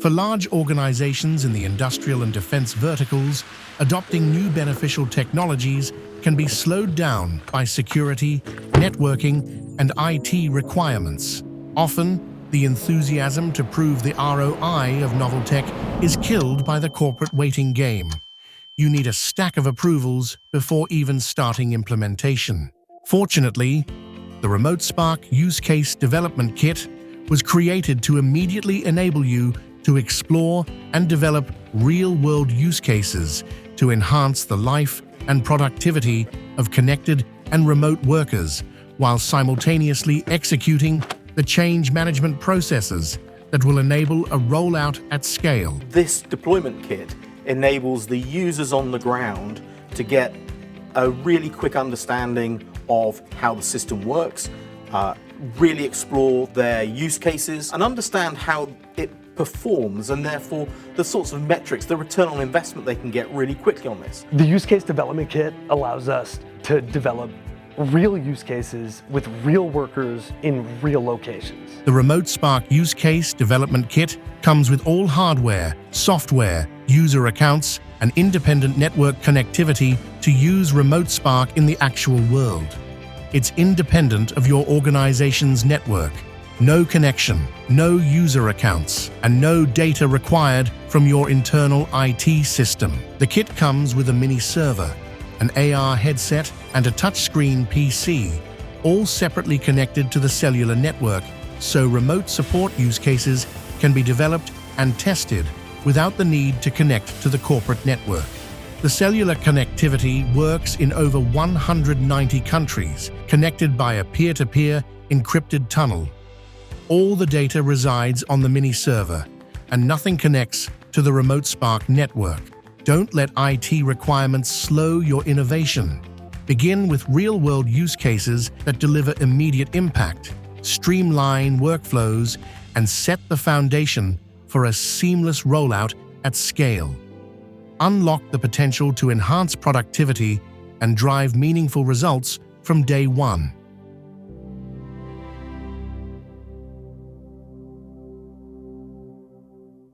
For large organizations in the industrial and defense verticals, adopting new beneficial technologies can be slowed down by security, networking, and IT requirements. Often, the enthusiasm to prove the ROI of novel tech is killed by the corporate waiting game. You need a stack of approvals before even starting implementation. Fortunately, the RemoteSpark Use Case Development Kit was created to immediately enable you to explore and develop real-world use cases to enhance the life and productivity of connected and remote workers while simultaneously executing the change management processes that will enable a rollout at scale. This deployment kit enables the users on the ground to get a really quick understanding of how the system works, really explore their use cases and understand how it performs, and therefore the sorts of metrics, the return on investment they can get really quickly on this. The use case development kit allows us to develop real use cases with real workers in real locations. The RemoteSpark Use Case Development Kit comes with all hardware, software, user accounts, and independent network connectivity to use RemoteSpark in the actual world. It's independent of your organization's network. No connection, no user accounts, and no data required from your internal IT system. The kit comes with a mini server, an AR headset, and a touchscreen PC, all separately connected to the cellular network, so remote support use cases can be developed and tested without the need to connect to the corporate network. The cellular connectivity works in over 190 countries, connected by a peer-to-peer encrypted tunnel. All the data resides on the mini server, and nothing connects to the RemoteSpark network. Don't let IT requirements slow your innovation. Begin with real-world use cases that deliver immediate impact, streamline workflows, and set the foundation for a seamless rollout at scale. Unlock the potential to enhance productivity and drive meaningful results from day one.